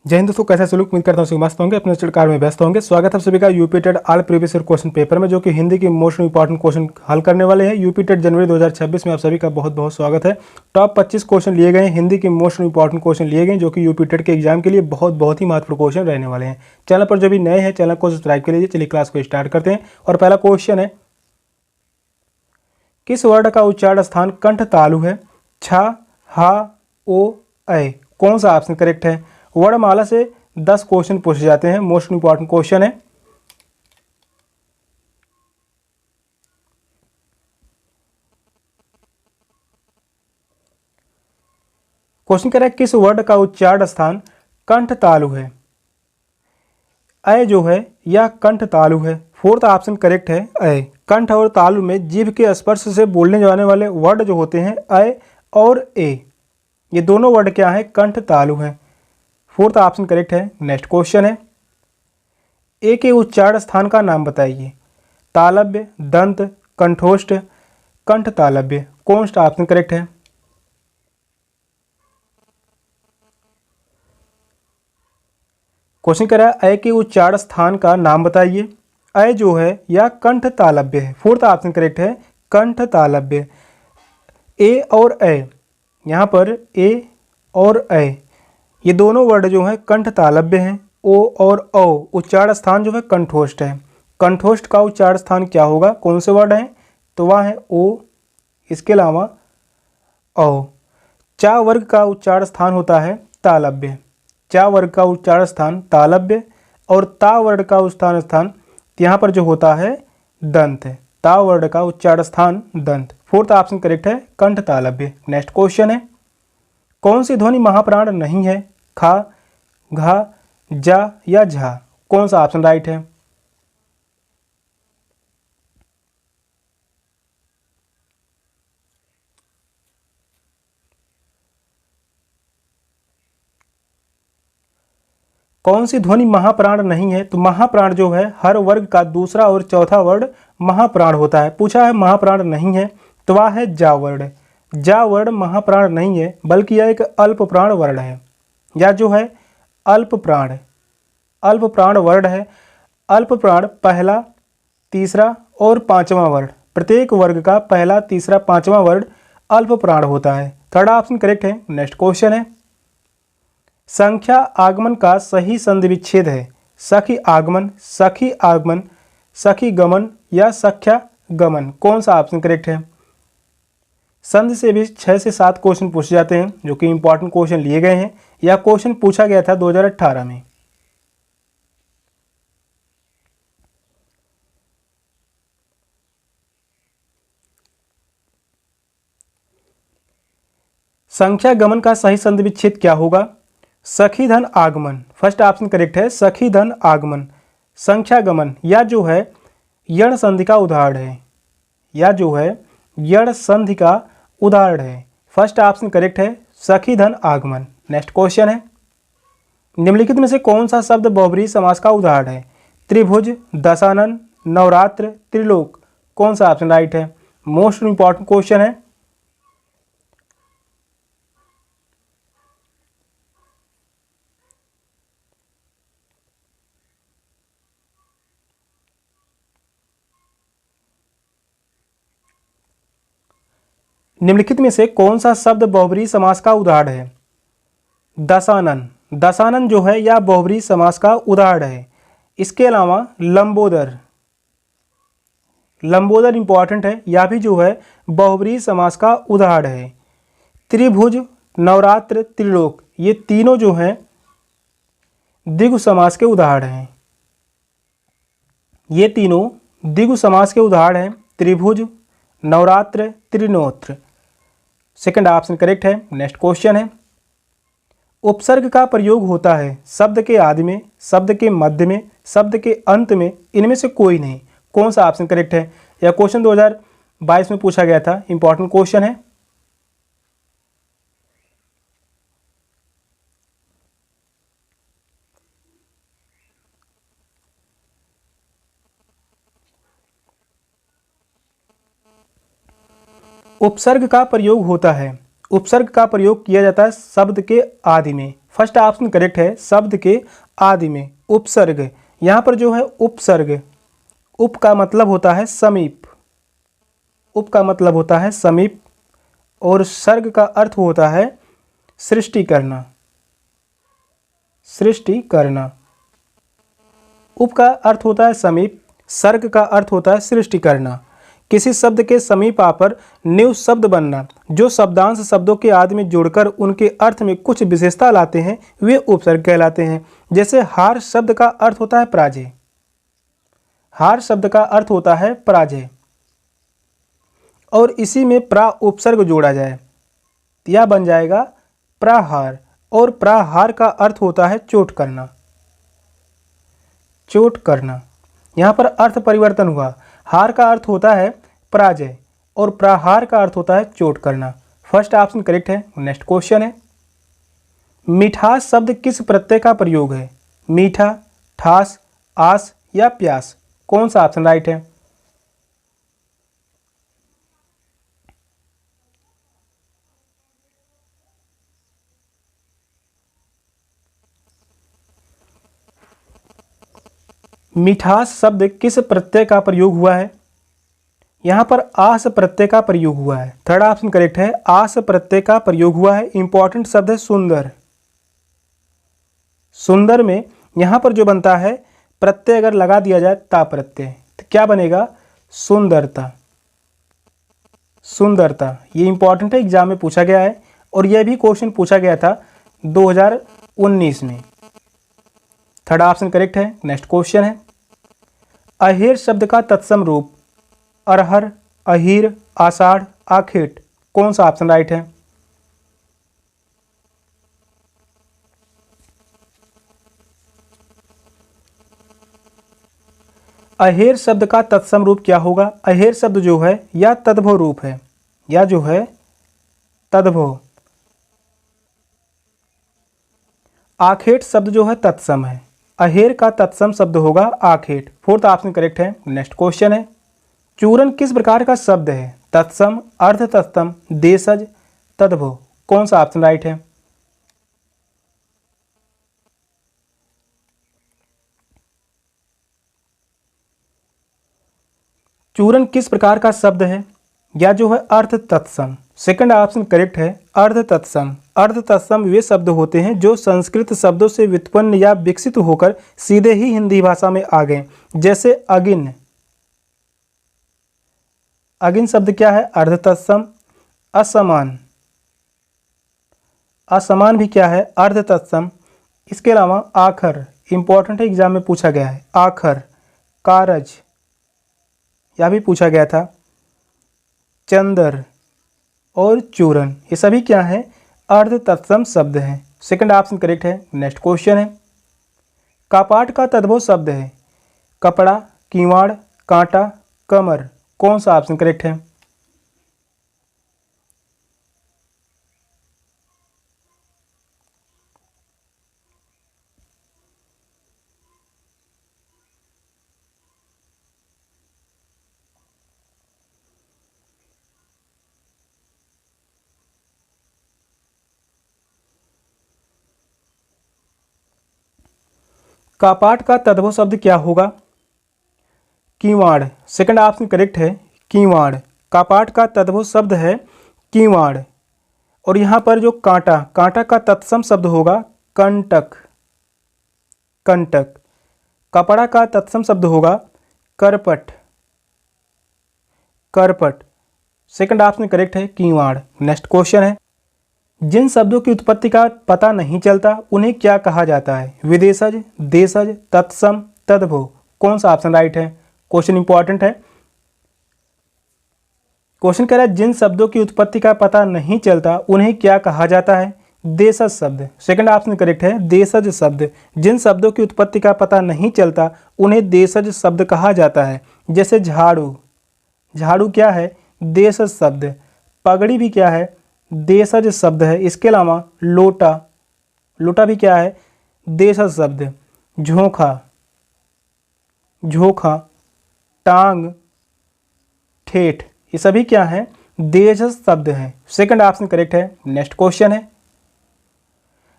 जय हिंद दोस्तों, कैसा सलूक। उम्मीद करता हूँ सभी मस्त होंगे, अपने स्टडी कार में व्यस्त होंगे। स्वागत है आप सभी का UP TET all previous year question paper में, जो कि हिंदी की मोस्ट इंपॉर्टेंट क्वेश्चन हल करने वाले हैं। यूपी टेट जनवरी 2026 में आप सभी का बहुत बहुत स्वागत है। टॉप 25 क्वेश्चन लिए गए, हिंदी के मोस्ट इंपॉर्टेंट क्वेश्चन लिए गए, जो कि यूपी टेट के एग्जाम के लिए बहुत ही महत्वपूर्ण क्वेश्चन रहने वाले हैं। चैनल पर जो भी नए हैं, चैनल को सब्सक्राइब कर लीजिए। चलिए क्लास को स्टार्ट करते हैं। और पहला क्वेश्चन है, किस वर्ण का उच्चारण स्थान कंठ तालु है? छ, हा, ओ, ऐ। कौन सा ऑप्शन करेक्ट है? वर्णमाला से 10 क्वेश्चन पूछे जाते हैं, मोस्ट इंपॉर्टेंट क्वेश्चन है। क्वेश्चन कह रहा है, किस वर्ण का उच्चारण स्थान कंठ तालु है? ऐ जो है यह कंठ तालु है। फोर्थ ऑप्शन करेक्ट है, ऐ। कंठ और तालु में जीभ के स्पर्श से बोलने जाने वाले वर्ड जो होते हैं ऐ और ए, ये दोनों वर्ड क्या है? कंठ तालु है। फोर्थ ऑप्शन करेक्ट है। नेक्स्ट क्वेश्चन है, ए के उच्चारण स्थान का नाम बताइए। तालव्य, दंत, कंठोष्ठ, कंठ तालव्य। कौन सा ऑप्शन करेक्ट है? क्वेश्चन कह रहा है, ए के उच्चारण स्थान का नाम बताइए। ऐ जो है यह कंठ तालव्य है। फोर्थ ऑप्शन करेक्ट है, कंठ तालव्य। ए और ऐ, यहाँ पर ए और ऐ, ये दोनों वर्ड जो हैं कंठ तालव्य हैं। ओ और औ उच्चारण स्थान जो है कंठोष्ठ है। कंठोष्ठ का उच्चारण स्थान क्या होगा? कौन से वर्ड हैं? तो वह है ओ, इसके अलावा औ। चा वर्ग का उच्चारण स्थान होता है तालव्य। चा वर्ग का उच्चारण स्थान तालव्य और ता वर्ग का उच्चारण स्थान यहाँ पर जो होता है दंत है। ता वर्ग का उच्चारण स्थान दंत। फोर्थ ऑप्शन करेक्ट है, कंठ तालव्य। नेक्स्ट क्वेश्चन है, कौन सी ध्वनि महाप्राण नहीं है? खा, घा, जा या झा। कौन सा ऑप्शन राइट है? कौन सी ध्वनि महाप्राण नहीं है? तो महाप्राण जो है हर वर्ग का दूसरा और चौथा वर्ड महाप्राण होता है। पूछा है महाप्राण नहीं है, तो वह है जा वर्ण। जा वर्ण महाप्राण नहीं है, बल्कि यह एक अल्प प्राण वर्ण है। या जो है अल्प प्राण, अल्प प्राण वर्ण है। अल्प प्राण पहला, तीसरा और पांचवा वर्ण, प्रत्येक वर्ग का पहला, तीसरा, पांचवा वर्ण अल्प प्राण होता है। थर्ड ऑप्शन करेक्ट है। नेक्स्ट क्वेश्चन है, संख्या आगमन का सही संधि विच्छेद है। सखी आगमन, सखी आगमन, सखी गमन या सख्या गमन। कौन सा ऑप्शन करेक्ट है? संधि से भी 6 से 7 क्वेश्चन पूछे जाते हैं, जो कि इंपॉर्टेंट क्वेश्चन लिए गए हैं। यह क्वेश्चन पूछा गया था 2018 में। संख्या गमन का सही संधि विच्छेद क्या होगा? सखी धन आगमन। फर्स्ट ऑप्शन करेक्ट है, सखी धन आगमन। संख्या गमन या जो है यण संधि का उदाहरण है। या जो है यण संधि का उदाहरण है। फर्स्ट ऑप्शन करेक्ट है, सखी धन आगमन। नेक्स्ट क्वेश्चन है, निम्नलिखित में से कौन सा शब्द बहुब्रीहि समास का उदाहरण है? त्रिभुज, दशानन, नवरात्र, त्रिलोक। कौन सा ऑप्शन राइट है? मोस्ट इंपॉर्टेंट क्वेश्चन है। निम्नलिखित में से कौन सा शब्द बहुब्रीहि समास का उदाहरण है? दशानन। दशानन जो है यह बहुब्रीहि समास का उदाहरण है। इसके अलावा लंबोदर, लंबोदर इंपॉर्टेंट है, यह भी जो है बहुब्रीहि समास का उदाहरण है। त्रिभुज, नवरात्र, त्रिलोक, ये तीनों जो हैं द्विगु समास के उदाहरण हैं। ये तीनों द्विगु समास के उदाहरण हैं। त्रिभुज, नवरात्र, त्रिनोत्र। सेकंड ऑप्शन करेक्ट है। नेक्स्ट क्वेश्चन है, उपसर्ग का प्रयोग होता है शब्द के आदि में, शब्द के मध्य में, शब्द के अंत में, इनमें से कोई नहीं। कौन सा ऑप्शन करेक्ट है? यह क्वेश्चन 2022 में पूछा गया था, इंपॉर्टेंट क्वेश्चन है। उपसर्ग का प्रयोग होता है, उपसर्ग का प्रयोग किया जाता है शब्द के आदि में, फर्स्ट ऑप्शन करेक्ट है, शब्द के आदि में उपसर्ग। यहाँ पर जो है उपसर्ग, उप का मतलब होता है समीप, उप का मतलब होता है समीप, और सर्ग का अर्थ होता है सृष्टि करना, सृष्टि करना। उप का अर्थ होता है समीप, सर्ग का अर्थ होता है सृष्टि करना। किसी शब्द के समीप आकर न्यू शब्द बनना, जो शब्दांश शब्दों के आदि में जोड़कर उनके अर्थ में कुछ विशेषता लाते हैं, वे उपसर्ग कहलाते हैं। जैसे हार शब्द का अर्थ होता है पराजय, हार शब्द का अर्थ होता है पराजय, और इसी में प्रा उपसर्ग जोड़ा जाए, यह बन जाएगा प्राहार, और प्राहार का अर्थ होता है चोट करना, चोट करना। यहाँ पर अर्थ परिवर्तन हुआ, हार का अर्थ होता है पराजय और प्राहार का अर्थ होता है चोट करना। फर्स्ट ऑप्शन करेक्ट है। नेक्स्ट क्वेश्चन है, मिठास शब्द किस प्रत्यय का प्रयोग है? मीठा, ठास, आस या प्यास, कौन सा ऑप्शन राइट है? मिठास शब्द किस प्रत्यय का प्रयोग हुआ है? यहाँ पर आस प्रत्यय का प्रयोग हुआ है। थर्ड ऑप्शन करेक्ट है, आस प्रत्यय का प्रयोग हुआ है। इंपॉर्टेंट शब्द है सुंदर। सुंदर में यहाँ पर जो बनता है प्रत्यय अगर लगा दिया जाए ता प्रत्यय, तो क्या बनेगा? सुंदरता, सुंदरता। ये इंपॉर्टेंट है, एग्जाम में पूछा गया है, और यह भी क्वेश्चन पूछा गया था 2019 में। थर्ड ऑप्शन करेक्ट है। नेक्स्ट क्वेश्चन है, अहेर शब्द का तत्सम रूप अरहर, अहीर, आषाढ़, आखेट, कौन सा ऑप्शन राइट है? अहेर शब्द का तत्सम रूप क्या होगा? अहेर शब्द जो है या तद्भव रूप है, या जो है तद्भव। आखेट शब्द जो है तत्सम है, अहेर का तत्सम शब्द होगा आखेट। फोर्थ ऑप्शन करेक्ट है। नेक्स्ट क्वेश्चन है, चूरन किस प्रकार का शब्द है? तत्सम, अर्ध तत्सम, देशज, तद्भव, कौन सा ऑप्शन राइट है? चूरन किस प्रकार का शब्द है? या जो है अर्ध तत्सम। सेकंड ऑप्शन करेक्ट है, अर्ध तत्सम। अर्ध तत्सम वे शब्द होते हैं जो संस्कृत शब्दों से व्युत्पन्न या विकसित होकर सीधे ही हिंदी भाषा में आ गए। जैसे अगिन, अगिन शब्द क्या है? अर्ध तत्सम। असमान, असमान भी क्या है? अर्ध तत्सम। इसके अलावा आखर, इंपॉर्टेंट है, एग्जाम में पूछा गया है। आखर, कारज, यह भी पूछा गया था। चंदर और चूरन, ये सभी क्या है? अर्ध तत्सम शब्द हैं। सेकंड ऑप्शन करेक्ट है। नेक्स्ट क्वेश्चन है, कपाट का तद्भव शब्द है कपड़ा, कीवाड़, कांटा, कमर, कौन सा ऑप्शन करेक्ट है? कपाट का तद्भव शब्द क्या होगा? कीवाड़। सेकंड ऑप्शन करेक्ट है, कीवाड़। कपाट का तद्भव शब्द है कीवाड़। और यहाँ पर जो कांटा, कांटा का तत्सम शब्द होगा कंटक, कंटक। कपड़ा का तत्सम शब्द होगा करपट, करपट। सेकंड ऑप्शन करेक्ट है, कीवाड़। नेक्स्ट क्वेश्चन है, जिन शब्दों की उत्पत्ति का पता नहीं चलता उन्हें क्या कहा जाता है? विदेशज, देशज, तत्सम, तद्भव, कौन सा ऑप्शन राइट है? क्वेश्चन इंपॉर्टेंट है। क्वेश्चन कह रहा है जिन शब्दों की उत्पत्ति का पता नहीं चलता उन्हें क्या कहा जाता है? देशज शब्द। सेकंड ऑप्शन करेक्ट है, देशज शब्द। जिन शब्दों की उत्पत्ति का पता नहीं चलता उन्हें देशज शब्द कहा जाता है। जैसे झाड़ू, झाड़ू क्या है? देशज शब्द। पगड़ी भी क्या है? देशज शब्द है। इसके अलावा लोटा, लोटा भी क्या है? देशज शब्द। झोंका, झोंका, टांग, ठेठ, ये सभी क्या हैं? देशज शब्द हैं। सेकंड ऑप्शन करेक्ट है। नेक्स्ट क्वेश्चन है,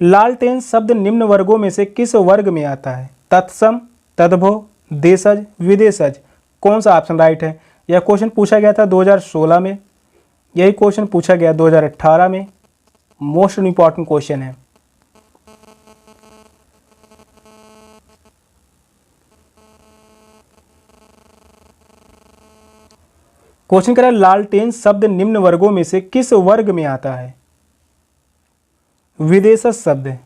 लालटेन शब्द निम्न वर्गों में से किस वर्ग में आता है? तत्सम, तद्भव, देशज, विदेशज। कौन सा ऑप्शन राइट है? यह क्वेश्चन पूछा गया था 2016 में, यही क्वेश्चन पूछा गया 2018 में। मोस्ट इंपॉर्टेंट क्वेश्चन है। क्वेश्चन कह रहा है लालटेन शब्द निम्न वर्गों में से किस वर्ग में आता है? विदेशज शब्द।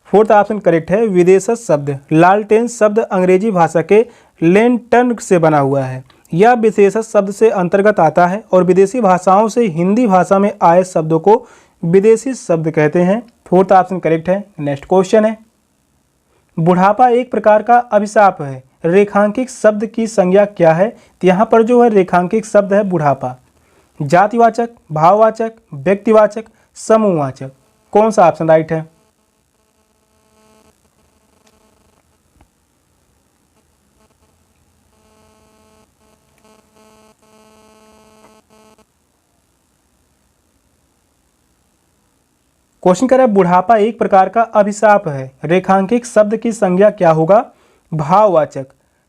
फोर्थ ऑप्शन करेक्ट है, विदेशज शब्द। लालटेन शब्द अंग्रेजी भाषा के लेंटर्न से बना हुआ है। यह विशेषज शब्द से अंतर्गत आता है और विदेशी भाषाओं से हिंदी भाषा में आए शब्दों को विदेशी शब्द कहते हैं। फोर्थ ऑप्शन करेक्ट है। नेक्स्ट क्वेश्चन है, बुढ़ापा एक प्रकार का अभिशाप है, रेखांकित शब्द की संज्ञा क्या है? तो यहाँ पर जो है रेखांकित शब्द है बुढ़ापा। जातिवाचक, भाववाचक, व्यक्तिवाचक, समूहवाचक। कौन सा ऑप्शन राइट है? क्वेश्चन कह रहा है बुढ़ापा एक प्रकार का अभिशाप है, रेखांकित शब्द की संज्ञा क्या होगा? भाववाचक।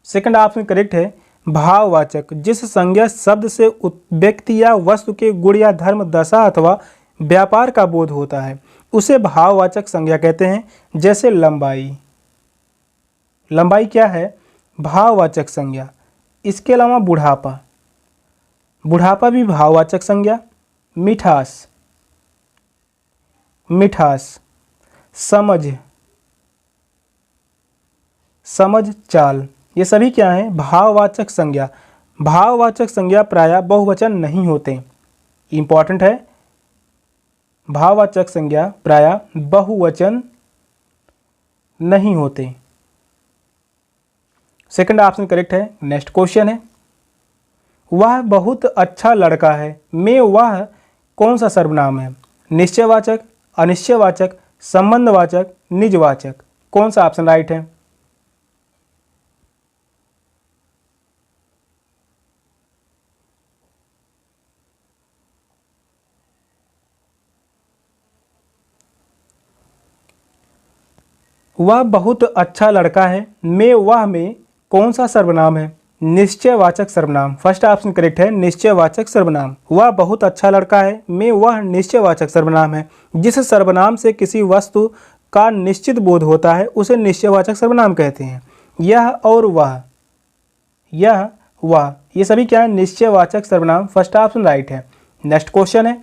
सेकंड ऑप्शन करेक्ट है, भाववाचक। जिस संज्ञा शब्द से व्यक्ति या वस्तु के गुण या धर्म, दशा अथवा व्यापार का बोध होता है उसे भाववाचक संज्ञा कहते हैं। जैसे लंबाई, लंबाई क्या है? भाववाचक संज्ञा। इसके अलावा बुढ़ापा, बुढ़ापा भी भाववाचक संज्ञा। मिठास, मिठास। समझ, समझ, चाल, ये सभी क्या हैं? भाववाचक संज्ञा। भाववाचक संज्ञा प्रायः बहुवचन नहीं होते। इंपॉर्टेंट है, भाववाचक संज्ञा प्रायः बहुवचन नहीं होते। सेकंड ऑप्शन करेक्ट है। नेक्स्ट क्वेश्चन है, वह बहुत अच्छा लड़का है में वह कौन सा सर्वनाम है? निश्चयवाचक, अनिश्चयवाचक, संबंधवाचक, निजवाचक। कौन सा ऑप्शन राइट है? वह बहुत अच्छा लड़का है में वह में कौन सा सर्वनाम है? निश्चयवाचक सर्वनाम। फर्स्ट ऑप्शन करेक्ट है, निश्चयवाचक सर्वनाम। वह बहुत अच्छा लड़का है में वह निश्चयवाचक सर्वनाम है। जिस सर्वनाम से किसी वस्तु का निश्चित बोध होता है उसे निश्चयवाचक सर्वनाम कहते हैं। यह और वह, यह वह, ये सभी क्या है? निश्चयवाचक सर्वनाम। फर्स्ट ऑप्शन राइट है। नेक्स्ट क्वेश्चन है,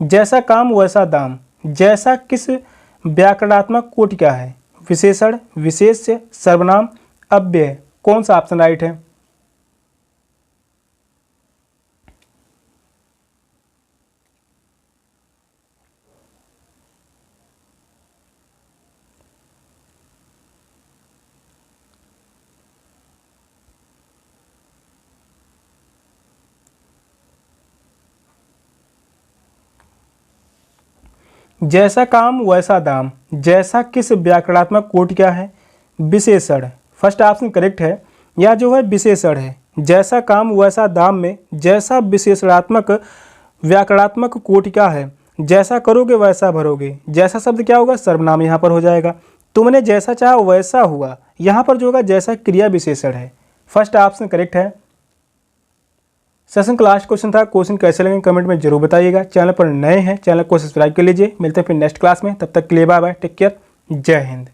जैसा काम वैसा दाम। जैसा किस व्याकरणात्मक कोटि का है? विशेषण, विशेष्य, सर्वनाम, अव्यय। कौन सा ऑप्शन राइट है? जैसा काम वैसा दाम। जैसा किस व्याकरणात्मक कोटि का है? विशेषण। फर्स्ट ऑप्शन करेक्ट है। यह जो है विशेषण है। जैसा काम वैसा दाम में जैसा विशेषणात्मक व्याकरणात्मक कोटि का है। जैसा करोगे वैसा भरोगे। जैसा शब्द क्या होगा? सर्वनाम यहाँ पर हो जाएगा। तुमने जैसा चाहा वैसा हुआ, यहाँ पर जो होगा जैसा क्रिया विशेषण है। फर्स्ट ऑप्शन करेक्ट है। सेशन का लास्ट क्वेश्चन था। क्वेश्चन कैसे लगे कमेंट में जरूर बताइएगा। चैनल पर नए हैं, चैनल को सब्सक्राइब कर लीजिए। मिलते हैं फिर नेक्स्ट क्लास में। तब तक के लिए बाय बाय, टेक केयर, जय हिंद।